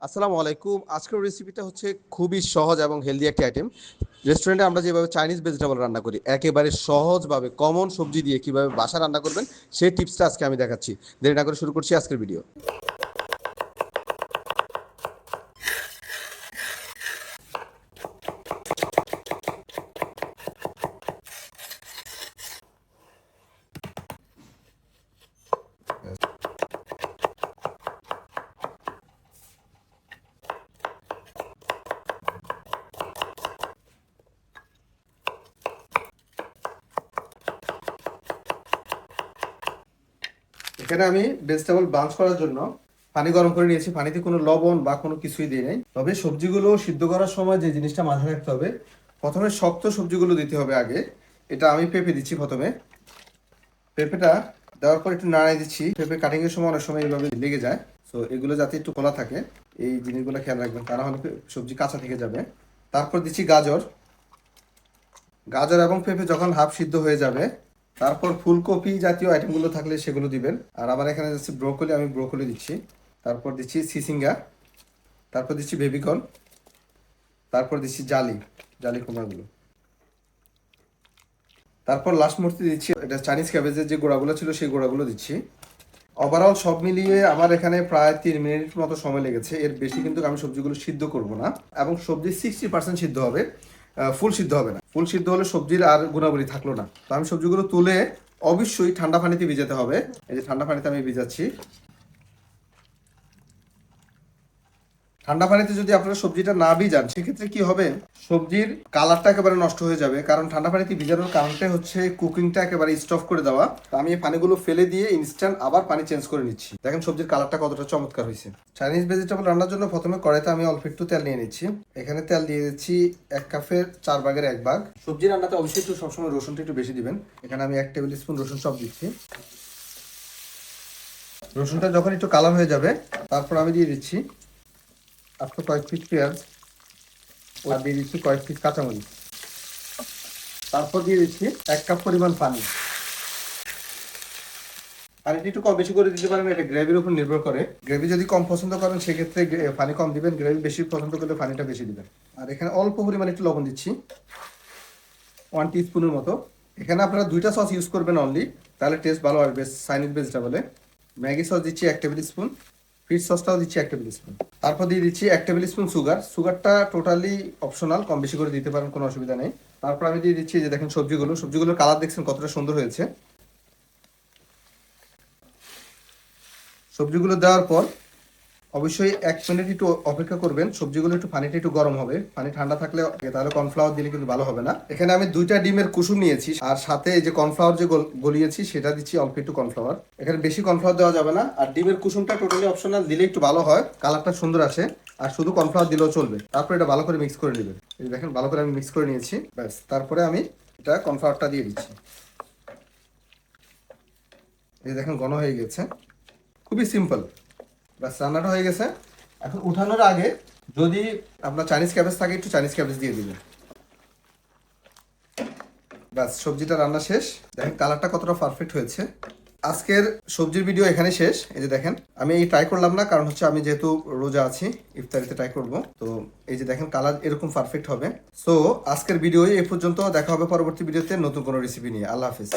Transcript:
আসসালামু আলাইকুম। আজকের রেসিপিটা হচ্ছে খুবই সহজ এবং হেলদি একটি আইটেম। রেস্টুরেন্টে আমরা যেভাবে চাইনিজ ভেজিটেবল রান্না করি, একেবারে সহজভাবে কমন সবজি দিয়ে কিভাবে বাসায় রান্না করবেন সেই টিপসটা আজকে আমি দেখাচ্ছি। দেরি না করে শুরু করছি আজকের ভিডিও। এখানে আমি ভেজিটেবল ব্রাঞ্চ করার জন্য পানি গরম করে নিয়েছি। পানিতে কোনো লবণ বা কোনো কিছুই দিই নাই। তবে সবজিগুলো সিদ্ধ করার সময় যে জিনিসটা মাথায় রাখতে হবে, প্রথমে শক্ত সবজিগুলো দিতে হবে আগে। এটা আমি পেঁপে দিচ্ছি প্রথমে। পেঁপেটা দেওয়ার পর একটু নাড়াই দিচ্ছি। পেঁপে কাটিং এর সময় অনেক সময় এইভাবে লেগে যায়, তো এগুলো যাতে একটু খোলা থাকে এই জিনিসগুলো খেয়াল রাখবেন, তা না হলে সবজি কাঁচা থেকে যাবে। তারপর দিচ্ছি গাজর। গাজর এবং পেঁপে যখন হাফ সিদ্ধ হয়ে যাবে, তারপর ফুলকপি জাতীয় আইটেমগুলো থাকলে সেগুলো দিবেন। আর আমার এখানে যাচ্ছে ব্রোকলি, আমি ব্রোকলি দিচ্ছি। তারপর দিচ্ছি সিসিঙ্গা, তারপর দিচ্ছি বেবিকর্ন, তারপর দিচ্ছি জালি জালি কুমড়াগুলো। তারপর লাস্ট মুহূর্তে দিচ্ছি এটা চাইনিজ ক্যাবেজের যে গোড়াগুলো ছিল সেই গোড়াগুলো দিচ্ছি। ওভারঅল সব মিলিয়ে আমার এখানে প্রায় 3 মিনিট মতো সময় লেগেছে। এর বেশি কিন্তু আমি সবজিগুলো সিদ্ধ করব না, এবং সবজি 60% সিদ্ধ হবে, ফুল সিদ্ধ হবে না। ফুল সিদ্ধ হলে সবজির আর গুণাবলী থাকলো না। তো আমি সবজিগুলো তুলে অবশ্যই ঠান্ডা পানিতে ভিজাতে হবে। এই যে ঠান্ডা পানিতে আমি ভিজাচ্ছি। ঠান্ডা পানিতে যদি আপনারা সবজিটা না ভিজান, সেক্ষেত্রে কি হবে, সবজির কালারটা একেবারে নষ্ট হয়ে যাবে। কারণ ঠান্ডা পানিতে ভিজানোর কারণটাই হচ্ছে কুকিংটা একেবারে স্টপ করে দেওয়া। তো আমি এই পানিগুলো ফেলে দিয়ে ইনস্ট্যান্ট আবার পানি চেঞ্জ করে নিচ্ছি। দেখেন সবজির কালারটা কতটা চমৎকার হয়েছে। চাইনিজ ভেজিটেবল রান্নার জন্য প্রথমে কড়াইতে আমি অল্প একটু তেল নিয়ে নিচ্ছি। এখানে তেল দিয়ে দিচ্ছি 1 কাপের 4 ভাগের 1 ভাগ। সবজি রান্নাতে অবশ্যই একটু সবসময় রসুনটা একটু বেশি দিবেন। এখানে আমি 1 টেবিল স্পুন রসুন সব দিচ্ছি। রসুনটা যখন একটু কালার হয়ে যাবে, তারপর আমি দিয়ে দিচ্ছি আস্ত কয়েক পিস পেঁয়াজ, আর দিয়ে দিচ্ছি কয়েক পিস কাঁচামরিচ। তারপর দিয়ে দিচ্ছি 1 কাপ পরিমাণ পানি। পানিটা একটু কম বেশি করে দিতে পারেন, এটা গ্রেভির উপর নির্ভর করে। গ্রেভি যদি কম পছন্দ করেন সেক্ষেত্রে পানি কম দিবেন, গ্রেভি বেশি পছন্দ করলে পানিটা বেশি দিবেন। আর এখানে অল্প পরিমাণে একটু লবণ দিচ্ছি, 1 টিস্পুনের মতো। এখানে আপনারা 2টা সস ইউজ করবেন অনলি, তাহলে টেস্ট ভালো আসবে চাইনিজ ভেজিটেবলে। ম্যাগি সস দিচ্ছি 1 টেবিল স্পুন, ফিশ সসটাও দিচ্ছি 1 টেবিল স্পুন। তারপর দিয়ে দিচ্ছি 1 টেবিল স্পুন সুগার। সুগারটা টোটালি অপশনাল, কম বেশি করে দিতে পারেন, কোনো অসুবিধা নেই। তারপর আমি দিয়ে দিচ্ছি, যে দেখেন সবজিগুলোর কালার দেখছেন কতটা সুন্দর হয়েছে। সবজিগুলো দেওয়ার পর অবশ্যই 1 মিনিট একটু অপেক্ষা করবেন। সবজিগুলো একটু পানিটা একটু গরম হবে, পানি ঠান্ডা থাকলে তাহলে কর্নফ্লাওয়ার দিলে কিন্তু ভালো হবে না। এখানে আমি 2টা ডিমের কুসুম নিয়েছি, আর সাথে এই যে কর্নফ্লাওয়ার যে গলিয়েছি সেটা দিচ্ছি অল্প একটু কর্নফ্লাওয়ার। এখানে বেশি কর্নফ্লাওয়ার দেওয়া যাবে না, আর ডিমের কুসুমটা টোটালি অপশনাল, দিলে একটু ভালো হয়, কালারটা সুন্দর আসে। আর শুধু কর্নফ্লাওয়ার দিলেও চলবে। তারপরে এটা ভালো করে মিক্স করে নেবেন। এই দেখেন ভালো করে আমি মিক্স করে নিয়েছি, ব্যাস। তারপরে আমি এটা কর্নফ্লাওয়ারটা দিয়ে দিচ্ছি। এই দেখেন ঘন হয়ে গেছে, খুবই সিম্পল। ব্যাস, রান্নাটা হয়ে গেছে। এখন উঠানোর আগে যদি আপনার চাইনিজ ক্যাবেজ থাকে, একটু চাইনিজ ক্যাবেজ দিয়ে দিবেন। ব্যাস, সবজিটা রান্না শেষ। দেখেন কালারটা কতটা পারফেক্ট হয়েছে। আজকের সবজির ভিডিও এখানে শেষ। এই যে দেখেন, আমি এই ট্রাই করলাম না, কারণ হচ্ছে আমি যেহেতু রোজা আছি, ইফতারিতে ট্রাই করব। তো এই যে দেখেন কালার এরকম পারফেক্ট হবে। সো আজকের ভিডিও এই পর্যন্ত। দেখা হবে পরবর্তী ভিডিওতে নতুন কোনো রেসিপি নিয়ে। আল্লাহ হাফিজ।